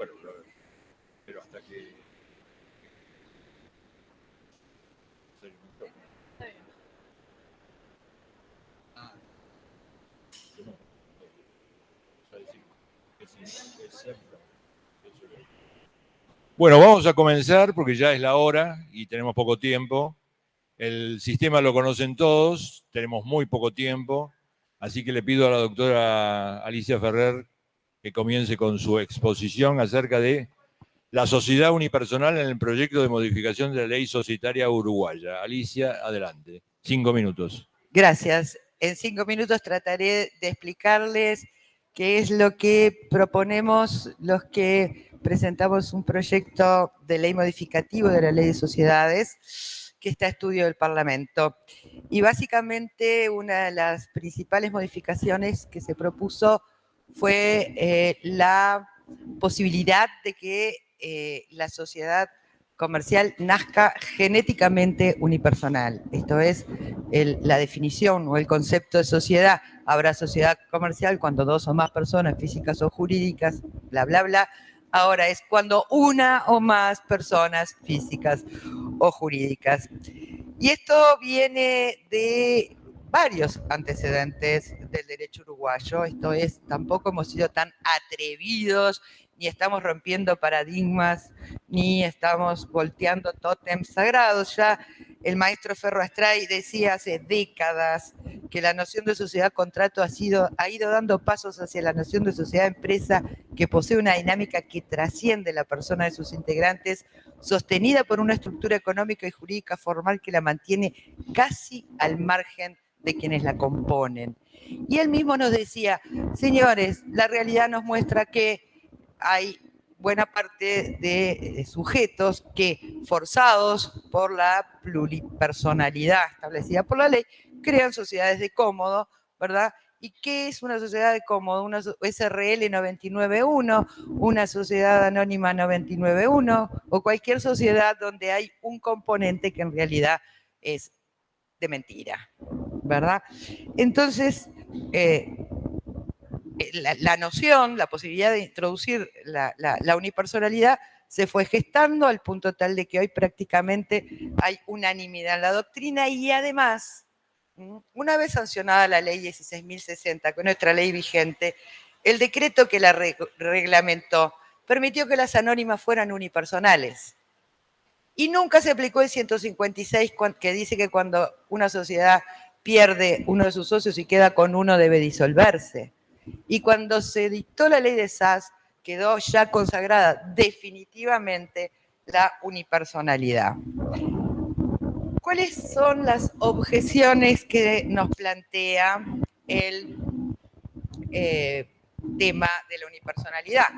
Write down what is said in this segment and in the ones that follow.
Bueno, pero hasta que... Bueno, vamos a comenzar porque ya es la hora y tenemos poco tiempo. El sistema lo conocen todos, tenemos muy poco tiempo, así que le pido a la doctora Alicia Ferrer que comience con su exposición acerca de la sociedad unipersonal en el proyecto de modificación de la ley societaria uruguaya. Alicia, adelante. 5 minutos. Gracias. En 5 minutos trataré de explicarles qué es lo que proponemos los que presentamos un proyecto de ley modificativo de la Ley de Sociedades que está a estudio del Parlamento. Y básicamente una de las principales modificaciones que se propuso fue la posibilidad de que la sociedad comercial nazca genéticamente unipersonal. Esto es la definición o el concepto de sociedad. Habrá sociedad comercial cuando 2 o más personas físicas o jurídicas, bla, bla, bla. Ahora es cuando una o más personas físicas o jurídicas. Y esto viene de varios antecedentes del derecho uruguayo. Esto es, tampoco hemos sido tan atrevidos, ni estamos rompiendo paradigmas, ni estamos volteando tótems sagrados. Ya el maestro Ferro Astray decía hace décadas que la noción de sociedad-contrato ha ido dando pasos hacia la noción de sociedad-empresa, que posee una dinámica que trasciende la persona de sus integrantes, sostenida por una estructura económica y jurídica formal que la mantiene casi al margen de quienes la componen. Y él mismo nos decía, señores, la realidad nos muestra que hay buena parte de sujetos que, forzados por la pluripersonalidad establecida por la ley, crean sociedades de cómodo, ¿verdad? ¿Y qué es una sociedad de cómodo? Una SRL 991, una sociedad anónima 991 o cualquier sociedad donde hay un componente que en realidad es de mentira, ¿verdad? Entonces, la noción, la posibilidad de introducir la unipersonalidad se fue gestando al punto tal de que hoy prácticamente hay unanimidad en la doctrina y además, una vez sancionada la ley 16.060, que es nuestra ley vigente, el decreto que la reglamentó permitió que las anónimas fueran unipersonales. Y nunca se aplicó el 156, que dice que cuando una sociedad pierde uno de sus socios y queda con uno debe disolverse. Y cuando se dictó la ley de SAS, quedó ya consagrada definitivamente la unipersonalidad. ¿Cuáles son las objeciones que nos plantea el tema de la unipersonalidad?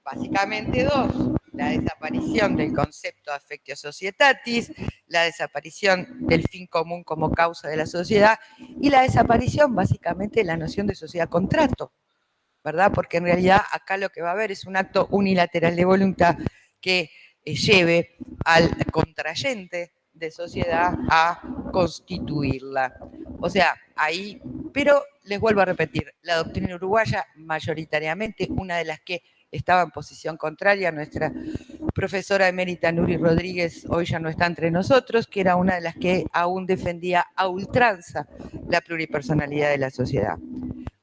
Básicamente 2. La desaparición del concepto affectio societatis, la desaparición del fin común como causa de la sociedad y la desaparición básicamente de la noción de sociedad-contrato, ¿verdad? Porque en realidad acá lo que va a haber es un acto unilateral de voluntad que lleve al contrayente de sociedad a constituirla. O sea, ahí, pero les vuelvo a repetir, la doctrina uruguaya mayoritariamente, una de las que estaba en posición contraria, nuestra profesora emérita Nuri Rodríguez hoy ya no está entre nosotros, que era una de las que aún defendía a ultranza la pluripersonalidad de la sociedad.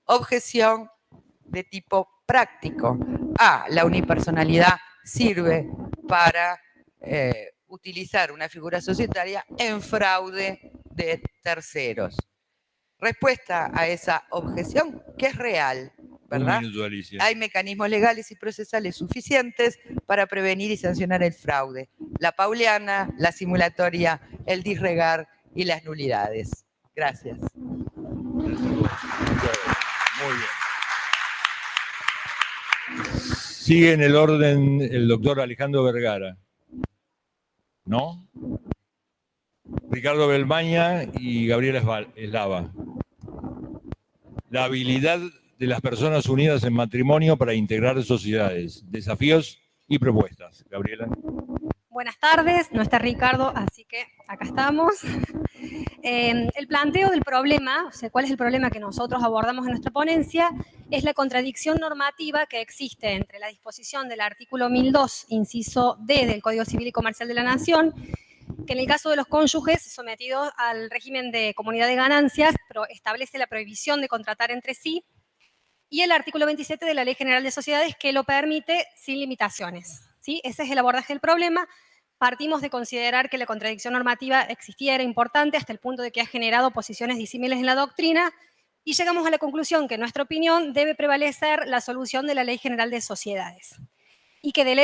Objeción de tipo práctico. La unipersonalidad sirve para utilizar una figura societaria en fraude de terceros. Respuesta a esa objeción, que es real, ¿verdad? Un minuto, Alicia. Hay mecanismos legales y procesales suficientes para prevenir y sancionar el fraude. La pauliana, la simulatoria, el disregar y las nulidades. Gracias. Muy bien. Sigue en el orden el doctor Alejandro Vergara. ¿No? Ricardo Belmaña y Gabriela Eslava. La habilidad de las personas unidas en matrimonio para integrar sociedades, desafíos y propuestas. Gabriela. Buenas tardes, no está Ricardo, así que acá estamos. El planteo del problema, o sea, cuál es el problema que nosotros abordamos en nuestra ponencia, es la contradicción normativa que existe entre la disposición del artículo 1002, inciso D del Código Civil y Comercial de la Nación, que en el caso de los cónyuges sometidos al régimen de comunidad de ganancias, establece la prohibición de contratar entre sí, y el artículo 27 de la Ley General de Sociedades, que lo permite sin limitaciones, ¿sí? Ese es el abordaje del problema. Partimos de considerar que la contradicción normativa existía, era importante, hasta el punto de que ha generado posiciones disímiles en la doctrina, y llegamos a la conclusión que, en nuestra opinión, debe prevalecer la solución de la Ley General de Sociedades, y que de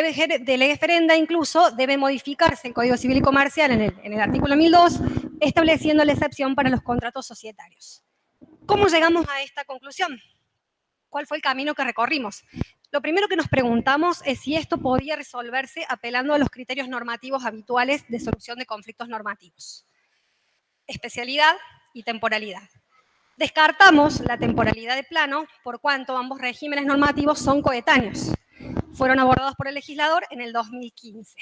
ley ferenda incluso debe modificarse el Código Civil y Comercial en el artículo 1002, estableciendo la excepción para los contratos societarios. ¿Cómo llegamos a esta conclusión? ¿Cuál fue el camino que recorrimos? Lo primero que nos preguntamos es si esto podía resolverse apelando a los criterios normativos habituales de solución de conflictos normativos: especialidad y temporalidad. Descartamos la temporalidad de plano, por cuanto ambos regímenes normativos son coetáneos. Fueron abordados por el legislador en el 2015.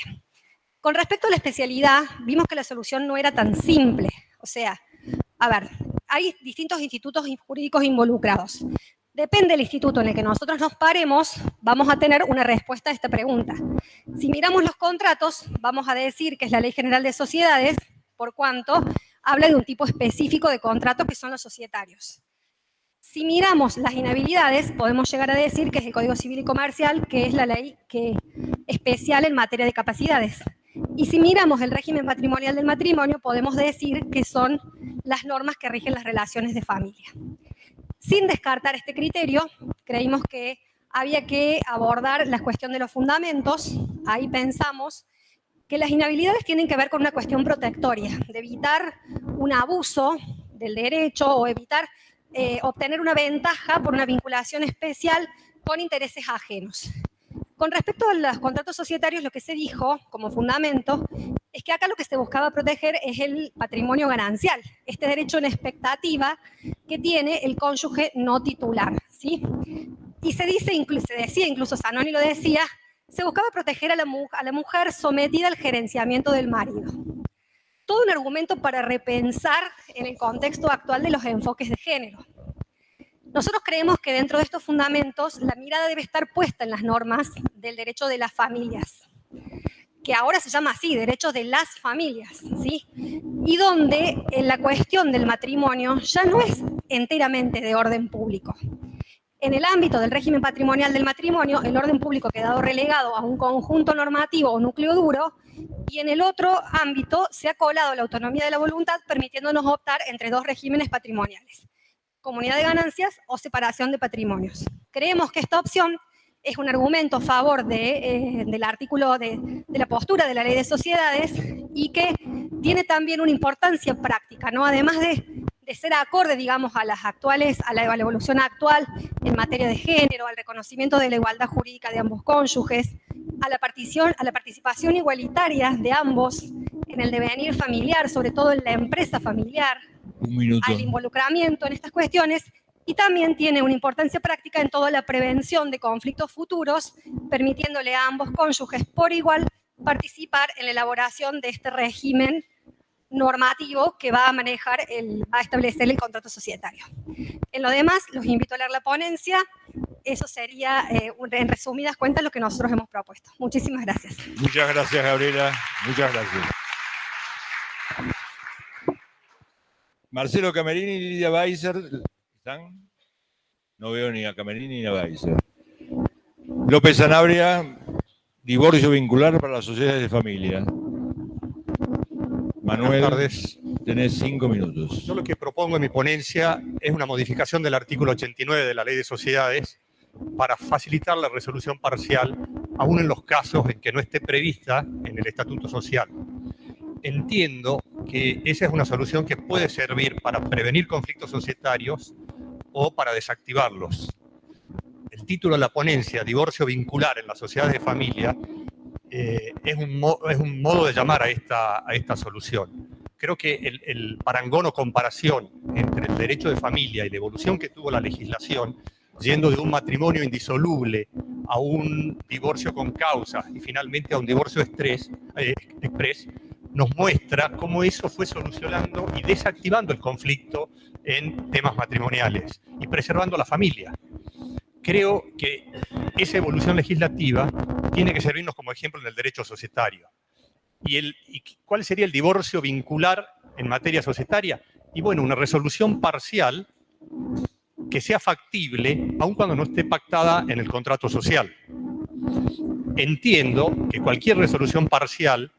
Con respecto a la especialidad, vimos que la solución no era tan simple. O sea, a ver, hay distintos institutos jurídicos involucrados. Depende del instituto en el que nosotros nos paremos, vamos a tener una respuesta a esta pregunta. Si miramos los contratos, vamos a decir que es la Ley General de Sociedades, por cuanto habla de un tipo específico de contrato que son los societarios. Si miramos las inhabilidades, podemos llegar a decir que es el Código Civil y Comercial, que es la ley especial en materia de capacidades. Y si miramos el régimen patrimonial del matrimonio, podemos decir que son las normas que rigen las relaciones de familia. Sin descartar este criterio, creímos que había que abordar la cuestión de los fundamentos. Ahí pensamos que las inhabilidades tienen que ver con una cuestión protectoria, de evitar un abuso del derecho o evitar obtener una ventaja por una vinculación especial con intereses ajenos. Con respecto a los contratos societarios, lo que se dijo como fundamento es que acá lo que se buscaba proteger es el patrimonio ganancial, este derecho en expectativa que tiene el cónyuge no titular, ¿sí? Y se decía, incluso Zanoni lo decía, se buscaba proteger a la mujer sometida al gerenciamiento del marido. Todo un argumento para repensar en el contexto actual de los enfoques de género. Nosotros creemos que dentro de estos fundamentos la mirada debe estar puesta en las normas del derecho de las familias, que ahora se llama así, derechos de las familias, ¿sí? Y donde la cuestión del matrimonio ya no es enteramente de orden público. En el ámbito del régimen patrimonial del matrimonio, el orden público ha quedado relegado a un conjunto normativo o núcleo duro, y en el otro ámbito se ha colado la autonomía de la voluntad, permitiéndonos optar entre dos regímenes patrimoniales: comunidad de ganancias o separación de patrimonios. Creemos que esta opción es un argumento a favor del artículo de la postura de la Ley de Sociedades, y que tiene también una importancia práctica, ¿no? Además de ser acorde, digamos, a la evolución actual en materia de género, al reconocimiento de la igualdad jurídica de ambos cónyuges, a la participación igualitaria de ambos en el devenir familiar, sobre todo en la empresa familiar, al involucramiento en estas cuestiones, y también tiene una importancia práctica en toda la prevención de conflictos futuros, permitiéndole a ambos cónyuges por igual participar en la elaboración de este régimen normativo que va a establecer el contrato societario. En lo demás, los invito a leer la ponencia. Eso sería, en resumidas cuentas, lo que nosotros hemos propuesto. Muchísimas gracias. Muchas gracias, Gabriela. Muchas gracias. Marcelo Camerini y Lidia Weiser, ¿están? No veo ni a Camerini ni a Weiser. López Sanabria, divorcio vincular para las sociedades de familia. Manuel, buenas tardes. Tenés 5 minutos. Yo lo que propongo en mi ponencia es una modificación del artículo 89 de la Ley de Sociedades para facilitar la resolución parcial, aún en los casos en que no esté prevista en el Estatuto Social. Entiendo que esa es una solución que puede servir para prevenir conflictos societarios o para desactivarlos. El título de la ponencia, Divorcio vincular en las sociedades de familia, es un modo de llamar a esta solución. Creo que el parangón o comparación entre el derecho de familia y la evolución que tuvo la legislación, yendo de un matrimonio indisoluble a un divorcio con causa y finalmente a un divorcio express, nos muestra cómo eso fue solucionando y desactivando el conflicto en temas matrimoniales y preservando la familia. Creo que esa evolución legislativa tiene que servirnos como ejemplo en el derecho societario. ¿Y cuál sería el divorcio vincular en materia societaria? Y bueno, una resolución parcial que sea factible, aun cuando no esté pactada en el contrato social. Entiendo que cualquier resolución parcial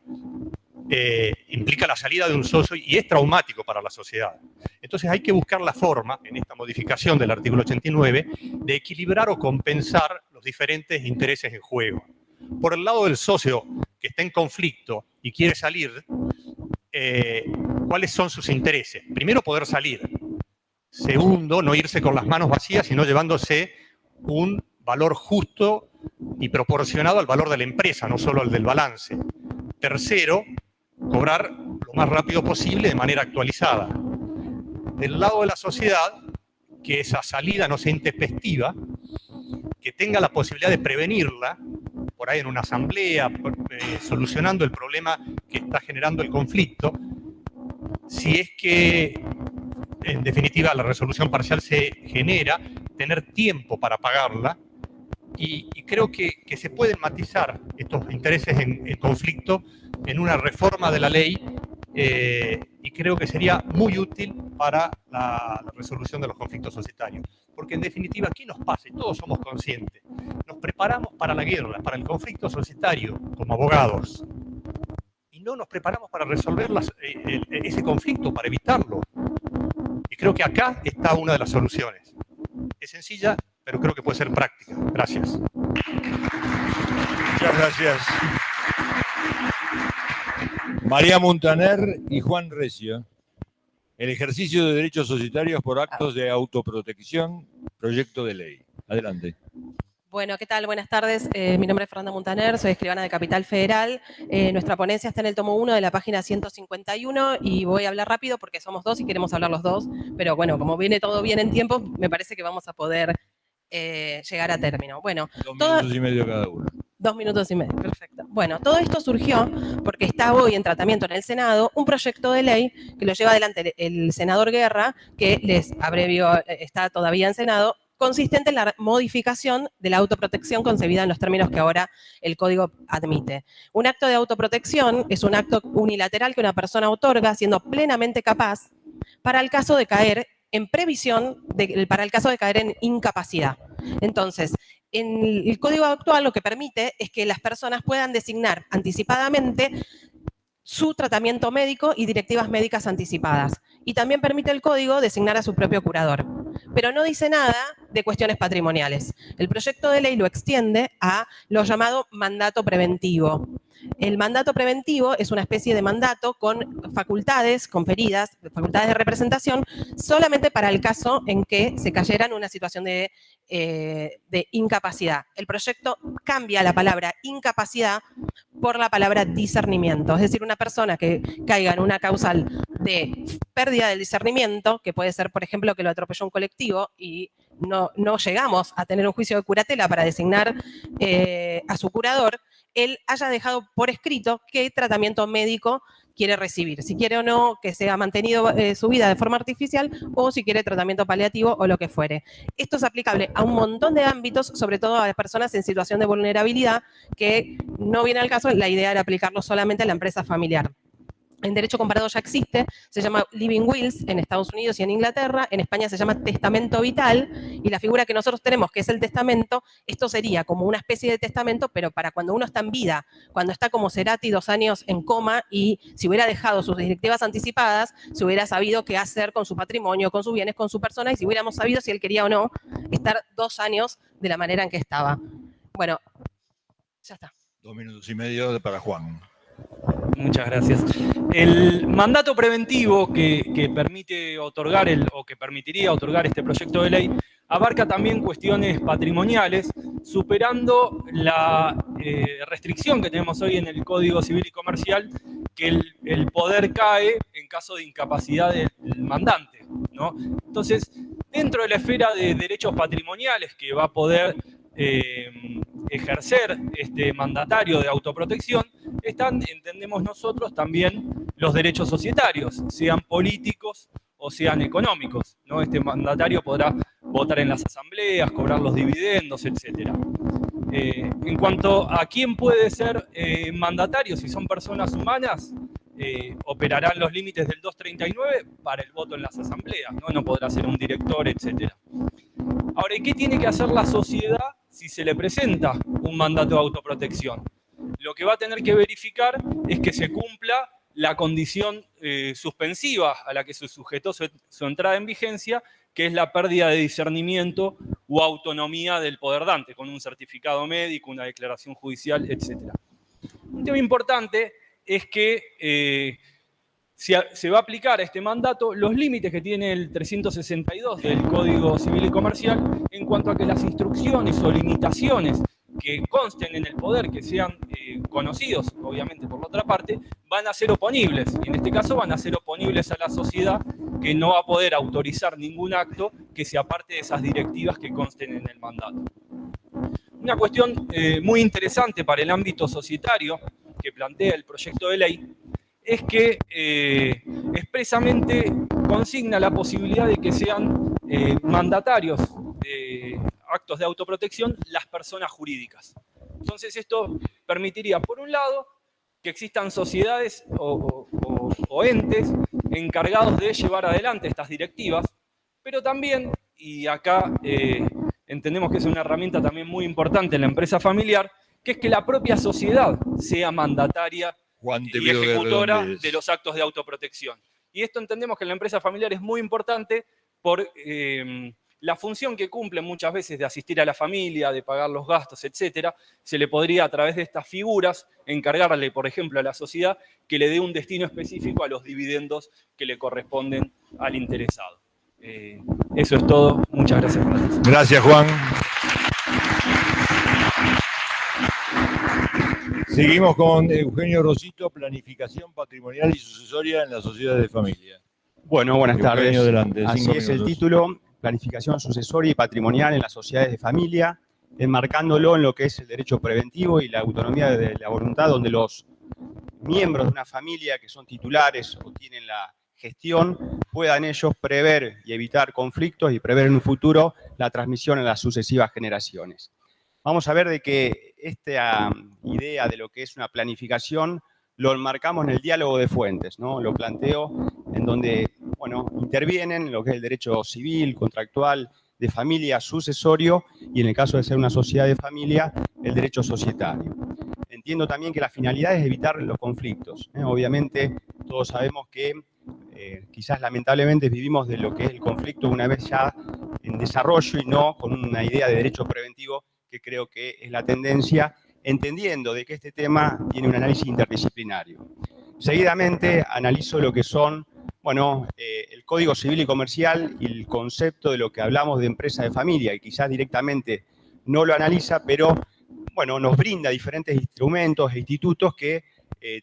implica la salida de un socio y es traumático para la sociedad. Entonces hay que buscar la forma, en esta modificación del artículo 89, de equilibrar o compensar los diferentes intereses en juego. Por el lado del socio que está en conflicto y quiere salir, ¿cuáles son sus intereses? Primero, poder salir. Segundo, no irse con las manos vacías, sino llevándose un valor justo y proporcionado al valor de la empresa, no solo al del balance. Tercero, cobrar lo más rápido posible de manera actualizada. Del lado de la sociedad, que esa salida no sea intempestiva, que tenga la posibilidad de prevenirla, por ahí en una asamblea, solucionando el problema que está generando el conflicto, si es que, en definitiva, la resolución parcial se genera, tener tiempo para pagarla, y creo que se pueden matizar estos intereses en conflicto en una reforma de la ley, y creo que sería muy útil para la resolución de los conflictos societarios. Porque en definitiva, ¿qué nos pasa? Y todos somos conscientes. Nos preparamos para la guerra, para el conflicto societario como abogados. Y no nos preparamos para resolver ese conflicto, para evitarlo. Y creo que acá está una de las soluciones. Es sencilla, pero creo que puede ser práctica. Gracias. Muchas gracias. María Muntaner y Juan Recio. El ejercicio de derechos societarios por actos de autoprotección, proyecto de ley. Adelante. Bueno, ¿qué tal? Buenas tardes. Mi nombre es Fernanda Muntaner, soy escribana de Capital Federal. Nuestra ponencia está en el tomo 1 de la página 151 y voy a hablar rápido porque somos dos y queremos hablar los dos. Pero bueno, como viene todo bien en tiempo, me parece que vamos a poder llegar a término. Bueno, 2 minutos y medio cada uno. 2 minutos y medio, perfecto. Bueno, todo esto surgió porque está hoy en tratamiento en el Senado un proyecto de ley que lo lleva adelante el senador Guerra, que les abrevió, está todavía en Senado, consistente en la modificación de la autoprotección concebida en los términos que ahora el Código admite. Un acto de autoprotección es un acto unilateral que una persona otorga siendo plenamente capaz para el caso de caer en previsión, para el caso de caer en incapacidad. Entonces, en el Código actual lo que permite es que las personas puedan designar anticipadamente su tratamiento médico y directivas médicas anticipadas. Y también permite el Código designar a su propio curador. Pero no dice nada de cuestiones patrimoniales. El proyecto de ley lo extiende a lo llamado mandato preventivo. El mandato preventivo es una especie de mandato con facultades conferidas, facultades de representación, solamente para el caso en que se cayera en una situación de incapacidad. El proyecto cambia la palabra incapacidad por la palabra discernimiento. Es decir, una persona que caiga en una causal de pérdida del discernimiento, que puede ser, por ejemplo, que lo atropelló un colectivo y no llegamos a tener un juicio de curatela para designar a su curador, él haya dejado por escrito qué tratamiento médico quiere recibir, si quiere o no que sea mantenido su vida de forma artificial o si quiere tratamiento paliativo o lo que fuere. Esto es aplicable a un montón de ámbitos, sobre todo a personas en situación de vulnerabilidad, que no viene al caso, la idea era aplicarlo solamente a la empresa familiar. En derecho comparado ya existe, se llama Living Wills en Estados Unidos y en Inglaterra, en España se llama testamento vital, y la figura que nosotros tenemos, que es el testamento, esto sería como una especie de testamento, pero para cuando uno está en vida, cuando está como Cerati 2 años en coma, y si hubiera dejado sus directivas anticipadas, se hubiera sabido qué hacer con su patrimonio, con sus bienes, con su persona, y si hubiéramos sabido si él quería o no estar 2 años de la manera en que estaba. Bueno, ya está. 2 minutos y medio para Juan. Muchas gracias. El mandato preventivo que permite otorgar o que permitiría otorgar este proyecto de ley abarca también cuestiones patrimoniales, superando la restricción que tenemos hoy en el Código Civil y Comercial, que el poder cae en caso de incapacidad del mandante, ¿no? Entonces, dentro de la esfera de derechos patrimoniales que va a poder ejercer este mandatario de autoprotección, están, entendemos nosotros, también los derechos societarios, sean políticos o sean económicos, ¿no? Este mandatario podrá votar en las asambleas, cobrar los dividendos, etc. En cuanto a quién puede ser mandatario, si son personas humanas, operarán los límites del 239 para el voto en las asambleas, ¿no? No podrá ser un director, etc. Ahora, ¿y qué tiene que hacer la sociedad si se le presenta un mandato de autoprotección? Lo que va a tener que verificar es que se cumpla la condición suspensiva a la que se sujetó su entrada en vigencia, que es la pérdida de discernimiento u autonomía del poder dante, con un certificado médico, una declaración judicial, etc. Un tema importante es que se va a aplicar a este mandato los límites que tiene el 362 del Código Civil y Comercial en cuanto a que las instrucciones o limitaciones que consten en el poder, que sean conocidos, obviamente, por la otra parte, van a ser oponibles. Y en este caso van a ser oponibles a la sociedad, que no va a poder autorizar ningún acto que se aparte de esas directivas que consten en el mandato. Una cuestión muy interesante para el ámbito societario que plantea el proyecto de ley es que expresamente consigna la posibilidad de que sean mandatarios de actos de autoprotección las personas jurídicas. Entonces esto permitiría, por un lado, que existan sociedades o entes encargados de llevar adelante estas directivas, pero también, y acá entendemos que es una herramienta también muy importante en la empresa familiar, que es que la propia sociedad sea mandataria y ejecutora de los actos de autoprotección. Y esto entendemos que en la empresa familiar es muy importante por la función que cumple muchas veces de asistir a la familia, de pagar los gastos, etcétera. Se le podría, a través de estas figuras, encargarle, por ejemplo, a la sociedad que le dé un destino específico a los dividendos que le corresponden al interesado. Eso es todo. Muchas gracias por la atención. Gracias, Juan. Seguimos con Eugenio Rosito, Planificación Patrimonial y Sucesoria en la Sociedad de Familia. Bueno, buenas tardes. Eugenio, adelante, Así es el título, Planificación Sucesoria y Patrimonial en las Sociedades de Familia, enmarcándolo en lo que es el derecho preventivo y la autonomía de la voluntad, donde los miembros de una familia que son titulares o tienen la gestión puedan ellos prever y evitar conflictos y prever en un futuro la transmisión a las sucesivas generaciones. Vamos a ver de que esta idea de lo que es una planificación lo enmarcamos en el diálogo de fuentes, ¿no? Lo planteo en donde, bueno, intervienen lo que es el derecho civil, contractual, de familia, sucesorio, y en el caso de ser una sociedad de familia, el derecho societario. Entiendo también que la finalidad es evitar los conflictos, ¿eh? Obviamente, todos sabemos que quizás lamentablemente vivimos de lo que es el conflicto una vez ya en desarrollo y no con una idea de derecho preventivo, que creo que es la tendencia, entendiendo de que este tema tiene un análisis interdisciplinario. Seguidamente analizo lo que son, bueno, el Código Civil y Comercial y el concepto de lo que hablamos de empresa de familia, y quizás directamente no lo analiza, pero, bueno, nos brinda diferentes instrumentos e institutos que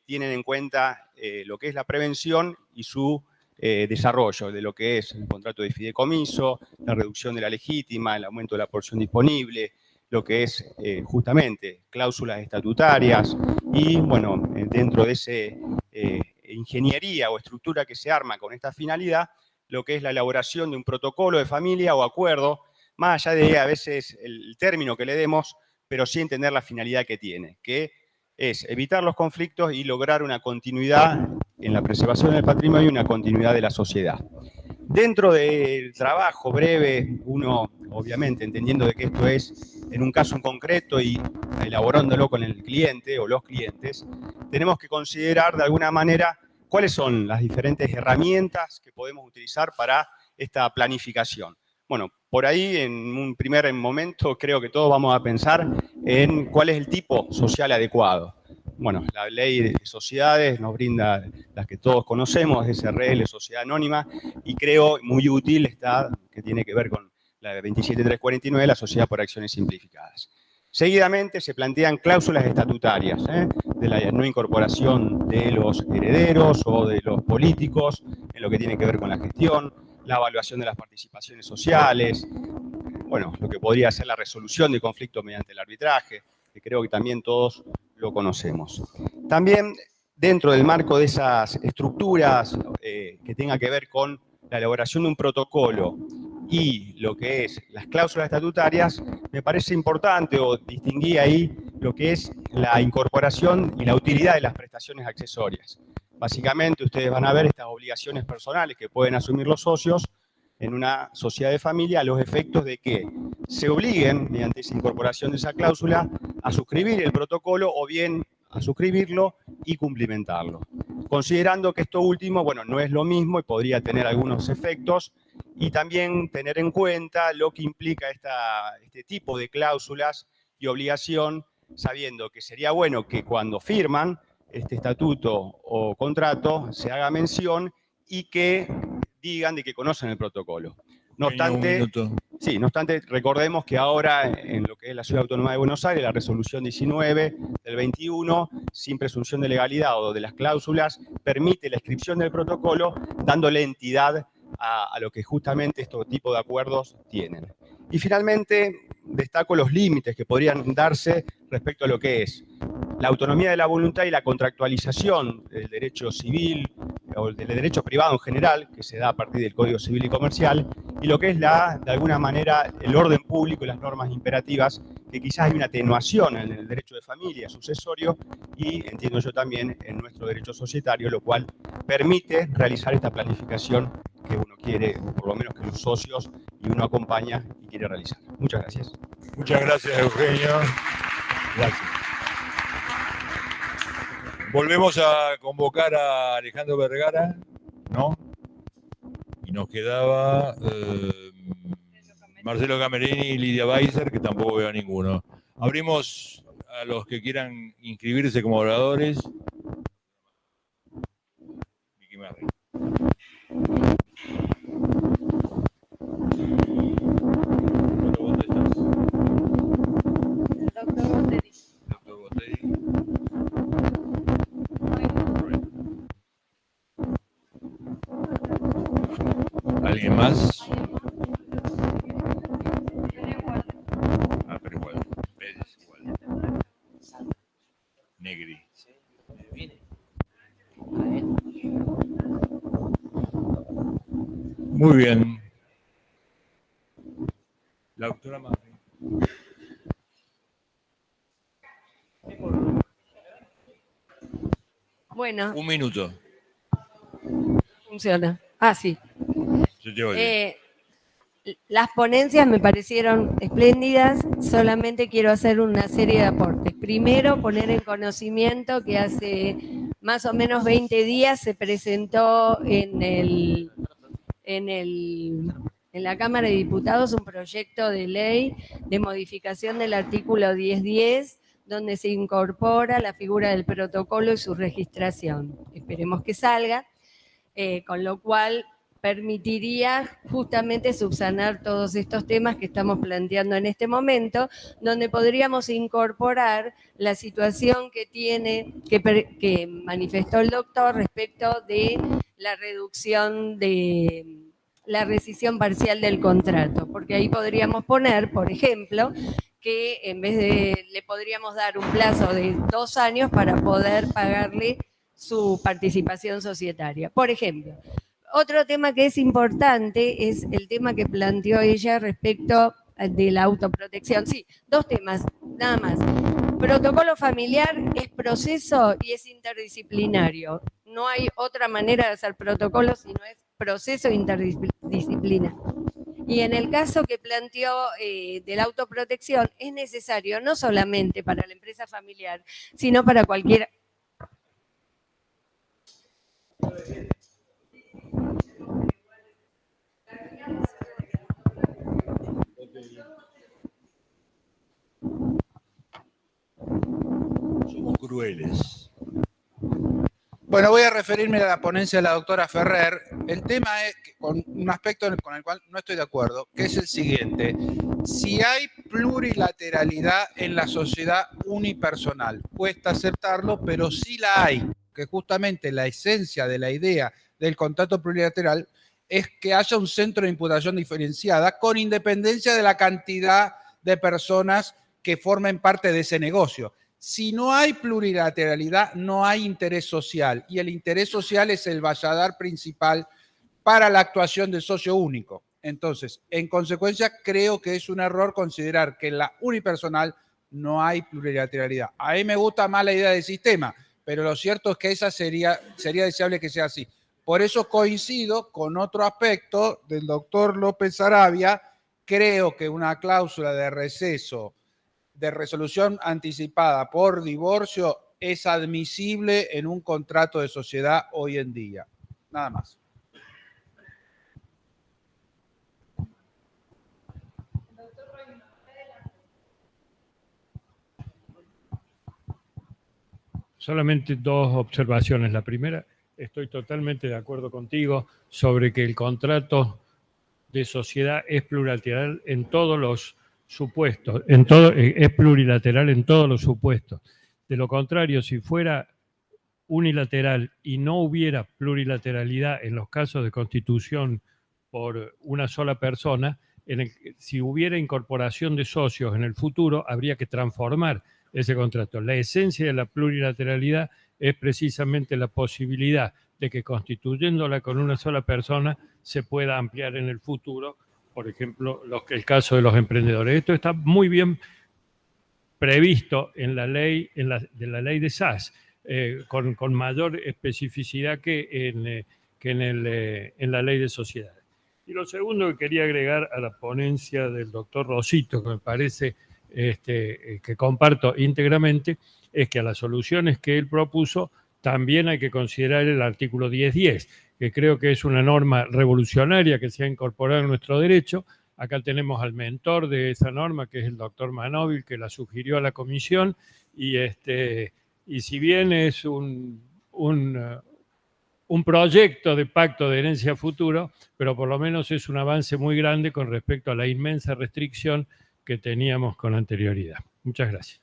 tienen en cuenta lo que es la prevención y su desarrollo, de lo que es el contrato de fideicomiso, la reducción de la legítima, el aumento de la porción disponible, lo que es justamente cláusulas estatutarias y, bueno, dentro de ese ingeniería o estructura que se arma con esta finalidad, lo que es la elaboración de un protocolo de familia o acuerdo, más allá de a veces el término que le demos, pero sí entender la finalidad que tiene, que es evitar los conflictos y lograr una continuidad en la preservación del patrimonio y una continuidad de la sociedad. Dentro del trabajo breve, uno obviamente entendiendo de que esto es en un caso en concreto y elaborándolo con el cliente o los clientes, tenemos que considerar de alguna manera cuáles son las diferentes herramientas que podemos utilizar para esta planificación. Bueno, por ahí en un primer momento creo que todos vamos a pensar en cuál es el tipo social adecuado. Bueno, la ley de sociedades nos brinda las que todos conocemos, SRL, Sociedad Anónima, y creo muy útil esta que tiene que ver con la de 27349, la Sociedad por Acciones Simplificadas. Seguidamente se plantean cláusulas estatutarias, de la no incorporación de los herederos o de los políticos en lo que tiene que ver con la gestión, la evaluación de las participaciones sociales, bueno, lo que podría ser la resolución de conflictos mediante el arbitraje, que creo que también todos lo conocemos. También dentro del marco de esas estructuras que tenga que ver con la elaboración de un protocolo y lo que es las cláusulas estatutarias, me parece importante o distinguí ahí lo que es la incorporación y la utilidad de las prestaciones accesorias. Básicamente ustedes van a ver estas obligaciones personales que pueden asumir los socios en una sociedad de familia a los efectos de que se obliguen, mediante esa incorporación de esa cláusula, a suscribir el protocolo o bien a suscribirlo y cumplimentarlo. Considerando que esto último, bueno, no es lo mismo y podría tener algunos efectos, y también tener en cuenta lo que implica este tipo de cláusulas y obligación, sabiendo que sería bueno que cuando firman este estatuto o contrato se haga mención y que digan de que conocen el protocolo. No obstante, sí, no obstante, recordemos que ahora en lo que es la Ciudad Autónoma de Buenos Aires, la resolución 19 del 21, sin presunción de legalidad o de las cláusulas, permite la inscripción del protocolo dándole entidad a lo que justamente estos tipos de acuerdos tienen. Y finalmente, destaco los límites que podrían darse respecto a lo que es la autonomía de la voluntad y la contractualización del derecho civil o del derecho privado en general, que se da a partir del Código Civil y Comercial, y lo que es de alguna manera, el orden público y las normas imperativas, que quizás hay una atenuación en el derecho de familia sucesorio y, entiendo yo también, en nuestro derecho societario, lo cual permite realizar esta planificación que uno quiere, o por lo menos que los socios y uno acompaña y quiere realizar. Muchas gracias. Muchas gracias, Eugenio. Gracias. Volvemos a convocar a Alejandro Vergara, ¿no? Y nos quedaba Marcelo Camerini y Lidia Weiser, que tampoco veo a ninguno. Abrimos a los que quieran inscribirse como oradores. Vicky Marri. ¿Dónde estás? Doctor Botteri. Doctor Botteri. ¿Alguien más? Ah, pero igual. Pérez igual. Negri. Muy bien. La doctora Marri. Bueno, Un minuto. funciona. Ah, sí. Yo te oigo. Las ponencias me parecieron espléndidas, solamente quiero hacer una serie de aportes. Primero, poner en conocimiento que hace más o menos 20 días se presentó en la Cámara de Diputados un proyecto de ley de modificación del artículo 1010, donde se incorpora la figura del protocolo y su registración. Esperemos que salga, con lo cual permitiría justamente subsanar todos estos temas que estamos planteando en este momento, donde podríamos incorporar la situación que manifestó el doctor respecto de la reducción de la rescisión parcial del contrato, porque ahí podríamos poner, por ejemplo, que en vez de, le podríamos dar un plazo de 2 años para poder pagarle su participación societaria. Por ejemplo, otro tema que es importante es el tema que planteó ella respecto de la autoprotección. Sí, 2 temas, nada más. Protocolo familiar es proceso y es interdisciplinario. No hay otra manera de hacer protocolo si no es proceso interdisciplina. Y en el caso que planteó de la autoprotección, es necesario no solamente para la empresa familiar, sino para cualquier... Somos crueles. Bueno, voy a referirme a la ponencia de la doctora Ferrer. El tema es con un aspecto con el cual no estoy de acuerdo, que es el siguiente. Si hay plurilateralidad en la sociedad unipersonal, cuesta aceptarlo, pero sí la hay, que justamente la esencia de la idea del contrato plurilateral es que haya un centro de imputación diferenciada con independencia de la cantidad de personas que formen parte de ese negocio. Si no hay plurilateralidad, no hay interés social, y el interés social es el valladar principal para la actuación del socio único. Entonces, en consecuencia, creo que es un error considerar que en la unipersonal no hay plurilateralidad. A mí me gusta más la idea del sistema, pero lo cierto es que esa sería deseable que sea así. Por eso coincido con otro aspecto del doctor López Sarabia. Creo que una cláusula de receso de resolución anticipada por divorcio es admisible en un contrato de sociedad hoy en día. Nada más. Solamente dos observaciones. La primera, estoy totalmente de acuerdo contigo sobre que el contrato de sociedad es plurilateral en todos los supuestos, es plurilateral en todos los supuestos. De lo contrario, si fuera unilateral y no hubiera plurilateralidad en los casos de constitución por una sola persona, si hubiera incorporación de socios en el futuro, habría que transformar ese contrato. La esencia de la plurilateralidad es precisamente la posibilidad de que constituyéndola con una sola persona se pueda ampliar en el futuro, por ejemplo, el caso de los emprendedores. Esto está muy bien previsto en la ley, de la ley de SAS, con mayor especificidad que en la ley de sociedades. Y lo segundo que quería agregar a la ponencia del doctor Rosito, que me parece que comparto íntegramente, es que a las soluciones que él propuso también hay que considerar el artículo 10.10, que creo que es una norma revolucionaria que se ha incorporado en nuestro derecho. Acá tenemos al mentor de esa norma, que es el doctor Manóvil, que la sugirió a la comisión, y si bien es un proyecto de pacto de herencia futuro, pero por lo menos es un avance muy grande con respecto a la inmensa restricción que teníamos con anterioridad. Muchas gracias.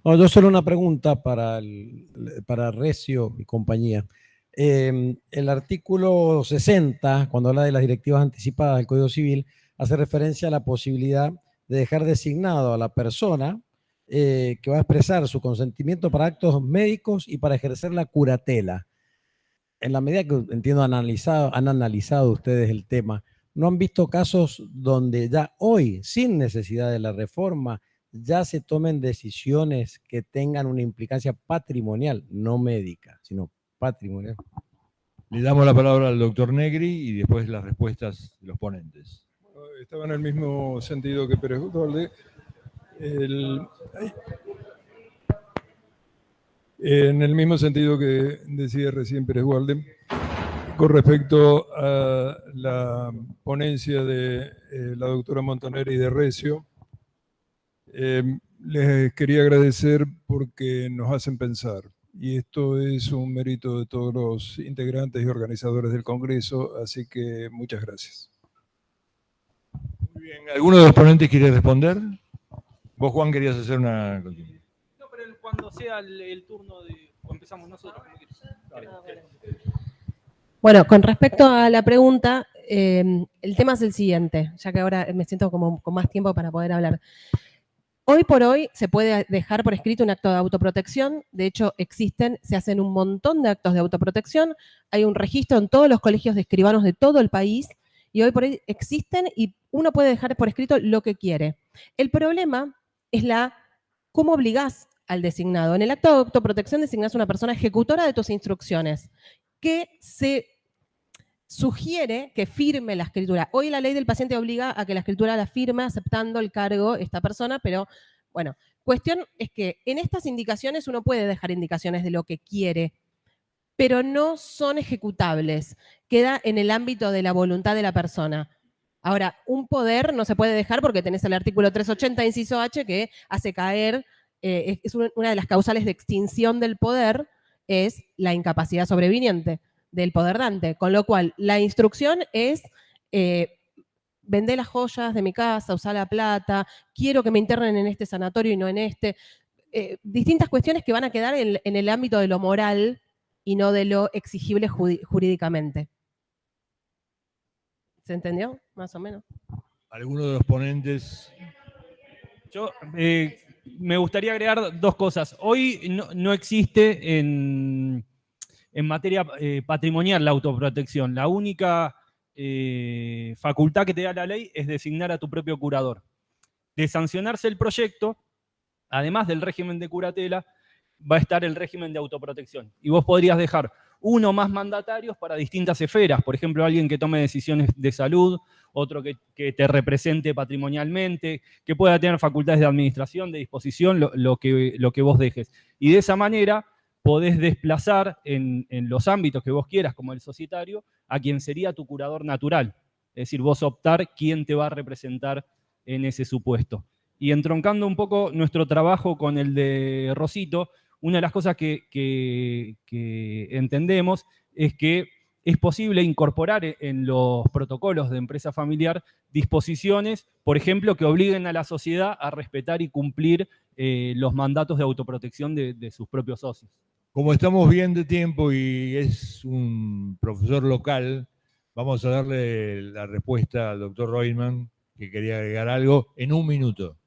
No, yo solo una pregunta para Recio y compañía. El artículo 60, cuando habla de las directivas anticipadas del Código Civil, hace referencia a la posibilidad de dejar designado a la persona que va a expresar su consentimiento para actos médicos y para ejercer la curatela. En la medida que entiendo han analizado ustedes el tema, ¿no han visto casos donde ya hoy, sin necesidad de la reforma, ya se tomen decisiones que tengan una implicancia patrimonial, no médica, sino patrimonial? Le damos la palabra al doctor Negri y después las respuestas de los ponentes. Estaba en el mismo sentido que Pérez Gutolde. En el mismo sentido que decía recién Pérez Gutolde, con respecto a la ponencia de la doctora Montonera y de Recio, les quería agradecer porque nos hacen pensar. Y esto es un mérito de todos los integrantes y organizadores del Congreso, así que muchas gracias. Muy bien. ¿Alguno de los ponentes quiere responder? Vos, Juan, querías hacer una... No, pero cuando sea el turno o empezamos nosotros. Bueno, con respecto a la pregunta, el tema es el siguiente, ya que ahora me siento como con más tiempo para poder hablar. Hoy por hoy se puede dejar por escrito un acto de autoprotección. De hecho, se hacen un montón de actos de autoprotección. Hay un registro en todos los colegios de escribanos de todo el país y hoy por hoy existen y uno puede dejar por escrito lo que quiere. El problema es cómo obligás al designado. En el acto de autoprotección designás una persona ejecutora de tus instrucciones que se sugiere que firme la escritura. Hoy la ley del paciente obliga a que la escritura la firme aceptando el cargo esta persona, pero bueno, cuestión es que en estas indicaciones uno puede dejar indicaciones de lo que quiere, pero no son ejecutables. Queda en el ámbito de la voluntad de la persona. Ahora, un poder no se puede dejar porque tenés el artículo 380, inciso H, que hace caer, es una de las causales de extinción del poder, es la incapacidad sobreviniente del poder dante, con lo cual la instrucción es vender las joyas de mi casa, usar la plata, quiero que me internen en este sanatorio y no en este. Distintas cuestiones que van a quedar en el ámbito de lo moral y no de lo exigible jurídicamente. ¿Se entendió? Más o menos. ¿Alguno de los ponentes? Yo me gustaría agregar dos cosas. Hoy no existe en materia patrimonial la autoprotección. La única facultad que te da la ley es designar a tu propio curador. De sancionarse el proyecto, además del régimen de curatela, va a estar el régimen de autoprotección. Y vos podrías dejar uno más mandatarios para distintas esferas. Por ejemplo, alguien que tome decisiones de salud, otro que te represente patrimonialmente, que pueda tener facultades de administración, de disposición, lo que vos dejes. Y de esa manera podés desplazar en los ámbitos que vos quieras, como el societario, a quien sería tu curador natural. Es decir, vos optar quién te va a representar en ese supuesto. Y entroncando un poco nuestro trabajo con el de Rosito, una de las cosas que entendemos es que es posible incorporar en los protocolos de empresa familiar disposiciones, por ejemplo, que obliguen a la sociedad a respetar y cumplir los mandatos de autoprotección de sus propios socios. Como estamos bien de tiempo y es un profesor local, vamos a darle la respuesta al doctor Reutemann, que quería agregar algo, en un minuto.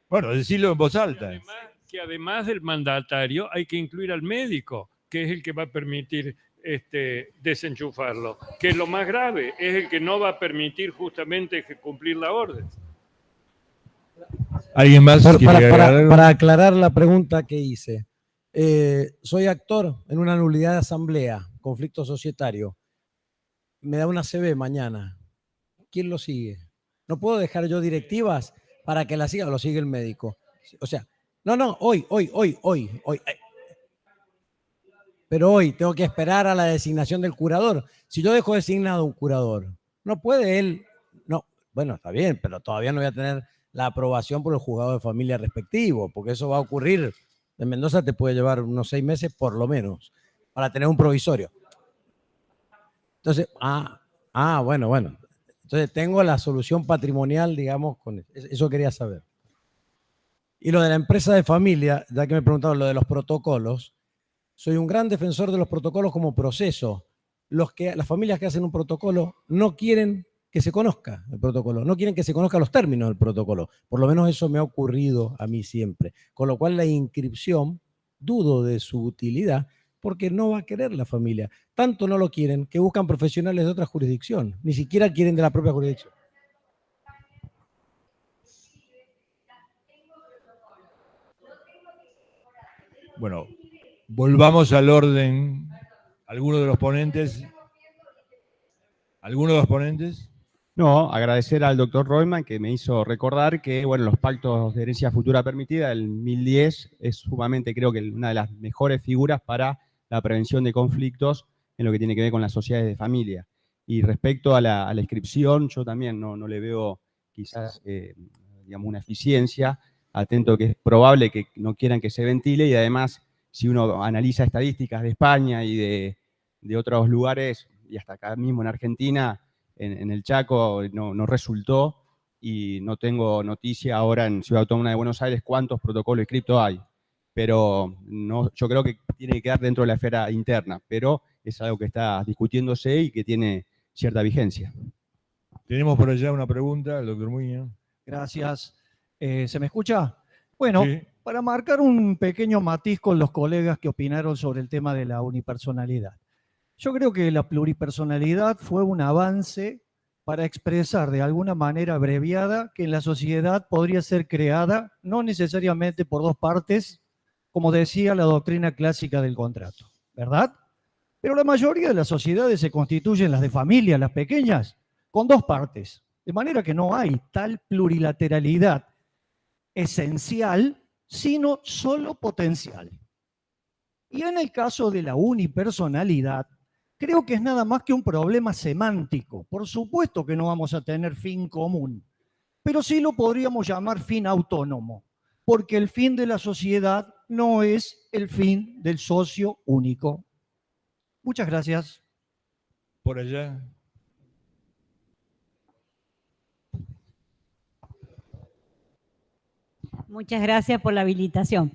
Bueno, decirlo en voz alta. Que además del mandatario hay que incluir al médico, que es el que va a permitir desenchufarlo. Que es lo más grave, es el que no va a permitir justamente cumplir la orden. ¿Alguien más? Para aclarar la pregunta que hice. Soy actor en una nulidad de asamblea, conflicto societario. Me da una CB mañana. ¿Quién lo sigue? No puedo dejar yo directivas para que la siga o lo sigue el médico. O sea, no, hoy. Pero hoy tengo que esperar a la designación del curador. Si yo dejo designado un curador, no puede él, no, bueno, está bien, pero todavía no voy a tener la aprobación por el juzgado de familia respectivo, porque eso va a ocurrir. En Mendoza te puede llevar unos 6 meses por lo menos para tener un provisorio. Entonces, bueno. Entonces tengo la solución patrimonial, digamos, con eso quería saber. Y lo de la empresa de familia, ya que me preguntaron lo de los protocolos, soy un gran defensor de los protocolos como proceso. Las familias que hacen un protocolo no quieren que se conozca el protocolo, no quieren que se conozcan los términos del protocolo. Por lo menos eso me ha ocurrido a mí siempre. Con lo cual la inscripción, dudo de su utilidad, porque no va a querer la familia. Tanto no lo quieren que buscan profesionales de otra jurisdicción. Ni siquiera quieren de la propia jurisdicción. Bueno, volvamos al orden. ¿Alguno de los ponentes? ¿Alguno de los ponentes? No, agradecer al doctor Reutemann que me hizo recordar que, bueno, los pactos de herencia futura permitida del 2010 es sumamente, creo que una de las mejores figuras para la prevención de conflictos en lo que tiene que ver con las sociedades de familia. Y respecto a la inscripción, yo también no le veo quizás, digamos, una eficiencia, atento que es probable que no quieran que se ventile, y además, si uno analiza estadísticas de España y de otros lugares, y hasta acá mismo en Argentina, en el Chaco no resultó, y no tengo noticia ahora en Ciudad Autónoma de Buenos Aires cuántos protocolos inscriptos hay. Pero yo creo que tiene que quedar dentro de la esfera interna, pero es algo que está discutiéndose y que tiene cierta vigencia. Tenemos por allá una pregunta, el doctor Muñoz. Gracias. ¿Se me escucha? Bueno, Sí. para marcar un pequeño matiz con los colegas que opinaron sobre el tema de la unipersonalidad. Yo creo que la pluripersonalidad fue un avance para expresar de alguna manera abreviada que en la sociedad podría ser creada no necesariamente por dos partes, como decía la doctrina clásica del contrato, ¿verdad? Pero la mayoría de las sociedades se constituyen, las de familia, las pequeñas, con dos partes. De manera que no hay tal plurilateralidad esencial, sino solo potencial. Y en el caso de la unipersonalidad, creo que es nada más que un problema semántico. Por supuesto que no vamos a tener fin común, pero sí lo podríamos llamar fin autónomo, porque el fin de la sociedad no es el fin del socio único. Muchas gracias. Por allá. Muchas gracias por la habilitación.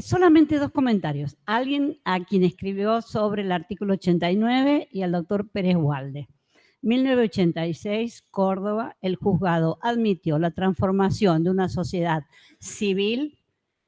Solamente dos comentarios. Alguien a quien escribió sobre el artículo 89 y al doctor Pérez Walde. 1986, Córdoba, el juzgado admitió la transformación de una sociedad civil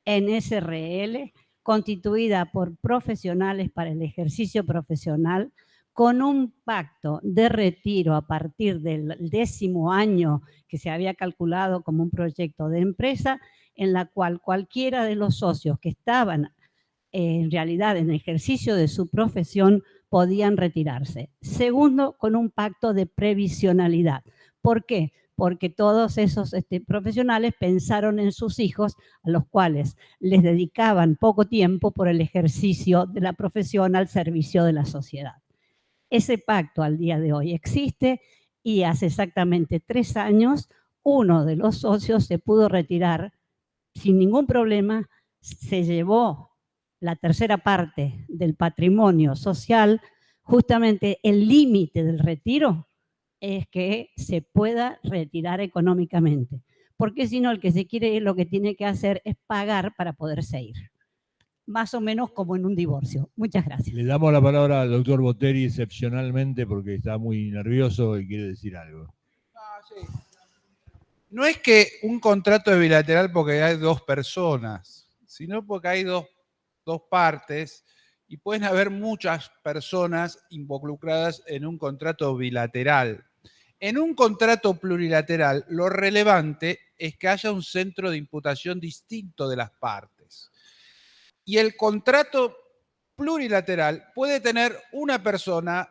en SRL constituida por profesionales para el ejercicio profesional con un pacto de retiro a partir del 10º año que se había calculado como un proyecto de empresa, en la cual cualquiera de los socios que estaban en realidad en ejercicio de su profesión podían retirarse. Segundo, con un pacto de previsionalidad. ¿Por qué? Porque todos esos profesionales pensaron en sus hijos, a los cuales les dedicaban poco tiempo por el ejercicio de la profesión al servicio de la sociedad. Ese pacto al día de hoy existe y hace exactamente 3 años uno de los socios se pudo retirar sin ningún problema, se llevó la tercera parte del patrimonio social. Justamente el límite del retiro es que se pueda retirar económicamente, porque si no, el que se quiere ir lo que tiene que hacer es pagar para poderse ir. Más o menos como en un divorcio. Muchas gracias. Le damos la palabra al doctor Botteri excepcionalmente porque está muy nervioso y quiere decir algo. No es que un contrato es bilateral porque hay 2 personas, sino porque hay dos partes y pueden haber muchas personas involucradas en un contrato bilateral. En un contrato plurilateral, lo relevante es que haya un centro de imputación distinto de las partes. Y el contrato plurilateral puede tener una persona,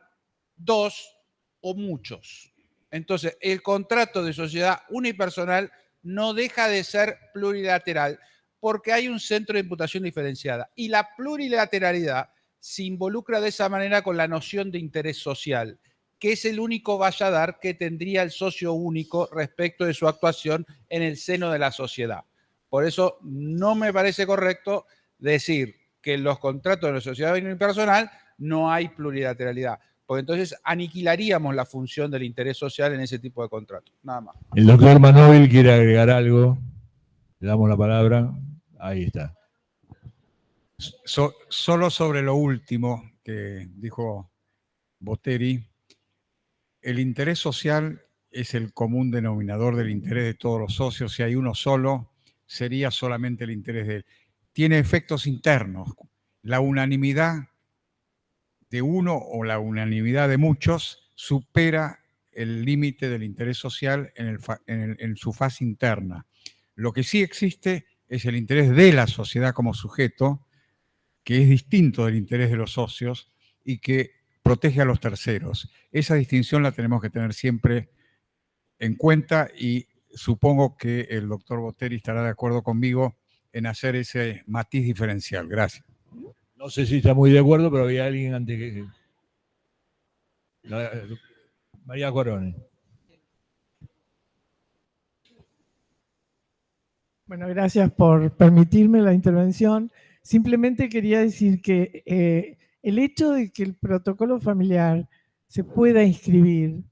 2 o muchos. Entonces, el contrato de sociedad unipersonal no deja de ser plurilateral porque hay un centro de imputación diferenciada. Y la plurilateralidad se involucra de esa manera con la noción de interés social, que es el único valladar que tendría el socio único respecto de su actuación en el seno de la sociedad. Por eso no me parece correcto decir que en los contratos de la sociedad unipersonal no hay plurilateralidad, porque entonces aniquilaríamos la función del interés social en ese tipo de contratos. Nada más. El doctor Manóvil quiere agregar algo. Le damos la palabra. Ahí está. Solo sobre lo último que dijo Botteri, el interés social es el común denominador del interés de todos los socios. Si hay uno solo, sería solamente el interés de él. Tiene efectos internos. La unanimidad de uno o la unanimidad de muchos supera el límite del interés social en su fase interna. Lo que sí existe es el interés de la sociedad como sujeto, que es distinto del interés de los socios y que protege a los terceros. Esa distinción la tenemos que tener siempre en cuenta y supongo que el doctor Botteri estará de acuerdo conmigo en hacer ese matiz diferencial. Gracias. No sé si está muy de acuerdo, pero había alguien antes que... María Corone. Bueno, gracias por permitirme la intervención. Simplemente quería decir que el hecho de que el protocolo familiar se pueda inscribir,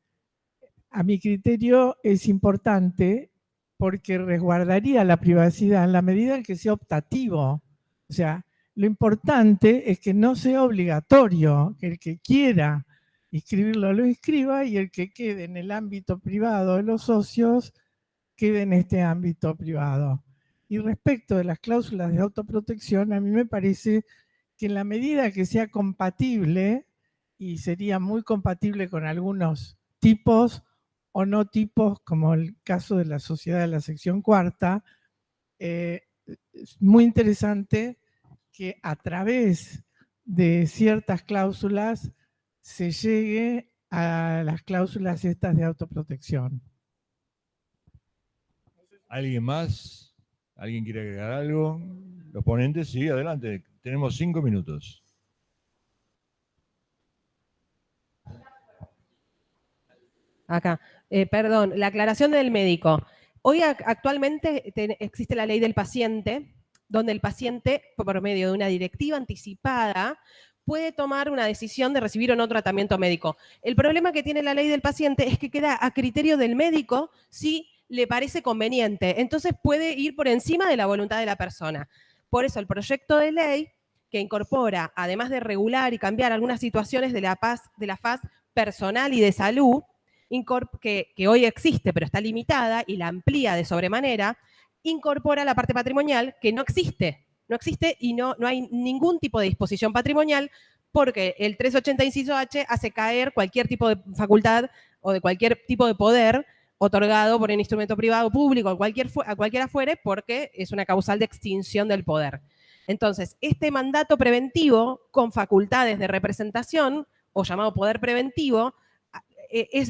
a mi criterio, es importante porque resguardaría la privacidad en la medida en que sea optativo. O sea, lo importante es que no sea obligatorio, que el que quiera inscribirlo lo inscriba y el que quede en el ámbito privado de los socios quede en este ámbito privado. Y respecto de las cláusulas de autoprotección, a mí me parece que en la medida que sea compatible, y sería muy compatible con algunos tipos o no tipos, como el caso de la sociedad de la sección 4ª, es muy interesante que a través de ciertas cláusulas se llegue a las cláusulas estas de autoprotección. ¿Alguien más? ¿Alguien quiere agregar algo? Los ponentes, sí, adelante. Tenemos 5 minutos. Acá, perdón, la aclaración del médico. Hoy actualmente existe la ley del paciente, donde el paciente, por medio de una directiva anticipada, puede tomar una decisión de recibir o no tratamiento médico. El problema que tiene la ley del paciente es que queda a criterio del médico si le parece conveniente. Entonces puede ir por encima de la voluntad de la persona. Por eso el proyecto de ley que incorpora, además de regular y cambiar algunas situaciones de la faz personal y de salud, que hoy existe pero está limitada y la amplía de sobremanera, incorpora la parte patrimonial que no existe. No existe y no hay ningún tipo de disposición patrimonial porque el 380 inciso H hace caer cualquier tipo de facultad o de cualquier tipo de poder otorgado por un instrumento privado o público, a cualquiera fuere, porque es una causal de extinción del poder. Entonces, este mandato preventivo con facultades de representación, o llamado poder preventivo,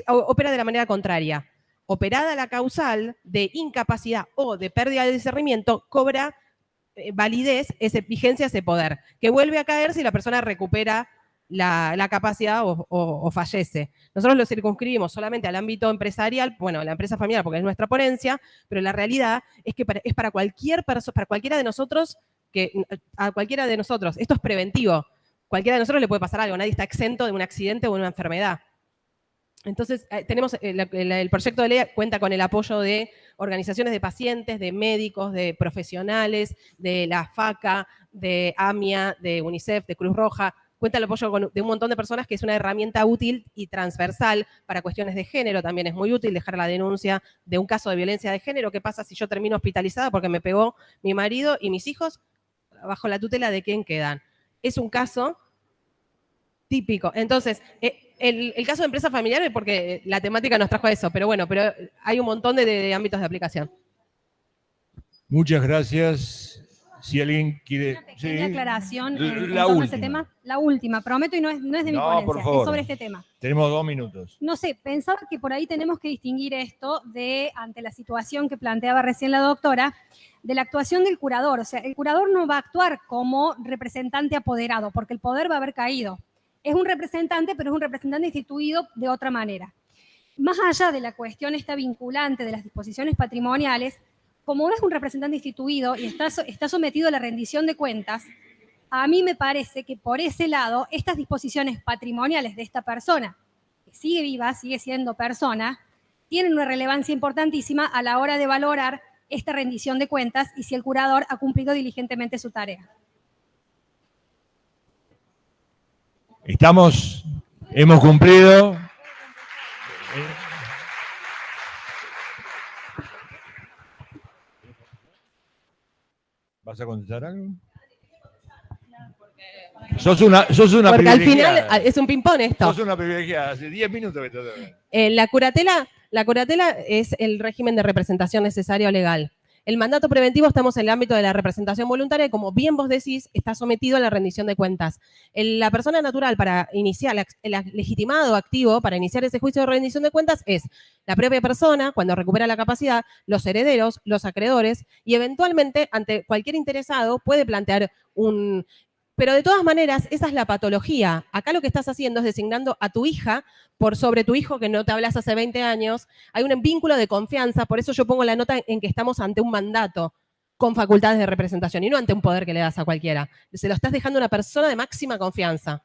opera de la manera contraria. Operada la causal de incapacidad o de pérdida de discernimiento, cobra validez, vigencia ese poder, que vuelve a caer si la persona recupera la capacidad o fallece. Nosotros lo circunscribimos solamente al ámbito empresarial, bueno, la empresa familiar porque es nuestra ponencia, pero la realidad es que es para cualquiera de nosotros, a cualquiera de nosotros, esto es preventivo, cualquiera de nosotros le puede pasar algo, nadie está exento de un accidente o de una enfermedad. Entonces, tenemos el proyecto de ley cuenta con el apoyo de organizaciones de pacientes, de médicos, de profesionales, de la FACA, de AMIA, de UNICEF, de Cruz Roja. Cuenta el apoyo de un montón de personas que es una herramienta útil y transversal para cuestiones de género. También es muy útil dejar la denuncia de un caso de violencia de género. ¿Qué pasa si yo termino hospitalizada porque me pegó mi marido y mis hijos? ¿Bajo la tutela de quién quedan? Es un caso típico. Entonces, el caso de empresa familiar es porque la temática nos trajo a eso, pero bueno, pero hay un montón de ámbitos de aplicación. Muchas gracias. Si alguien quiere... Una aclaración en La torno a ese última. tema. La última, prometo, y no es de mi ponencia, por favor. es sobre este tema. Tenemos 2 minutos. No sé, pensaba que por ahí tenemos que distinguir esto ante la situación que planteaba recién la doctora, de la actuación del curador. O sea, el curador no va a actuar como representante apoderado, porque el poder va a haber caído. Es un representante, pero es un representante instituido de otra manera. Más allá de la cuestión esta vinculante de las disposiciones patrimoniales, como no es un representante instituido y está sometido a la rendición de cuentas, a mí me parece que por ese lado, estas disposiciones patrimoniales de esta persona, que sigue viva, sigue siendo persona, tienen una relevancia importantísima a la hora de valorar esta rendición de cuentas y si el curador ha cumplido diligentemente su tarea. Hemos cumplido. ¿Vas a contestar algo? Sos una porque al privilegiada. final es un ping-pong esto. Sos una privilegiada. Hace 10 minutos que te... La curatela es el régimen de representación necesario legal. El mandato preventivo estamos en el ámbito de la representación voluntaria y como bien vos decís, está sometido a la rendición de cuentas. La persona natural para iniciar, el legitimado activo para iniciar ese juicio de rendición de cuentas es la propia persona cuando recupera la capacidad, los herederos, los acreedores y eventualmente ante cualquier interesado puede plantear un... Pero de todas maneras, esa es la patología. Acá lo que estás haciendo es designando a tu hija por sobre tu hijo que no te hablas hace 20 años. Hay un vínculo de confianza, por eso yo pongo la nota en que estamos ante un mandato con facultades de representación y no ante un poder que le das a cualquiera. Se lo estás dejando a una persona de máxima confianza.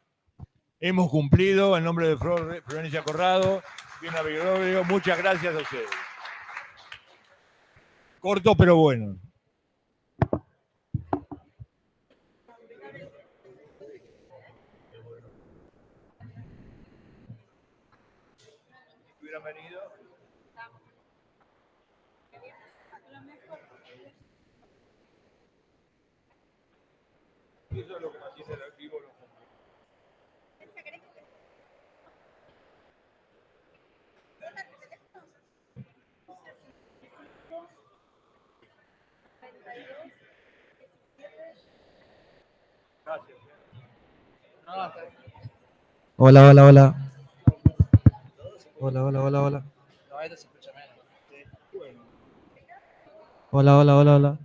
Hemos cumplido. En nombre de Florencia Corrado, Diana Vigorobio, muchas gracias a ustedes. Corto pero bueno. Hubieran venido. Y eso es lo que nos dice el vivo. Hola, hola, hola. Hola, hola, hola, hola. Hola, hola, hola, hola.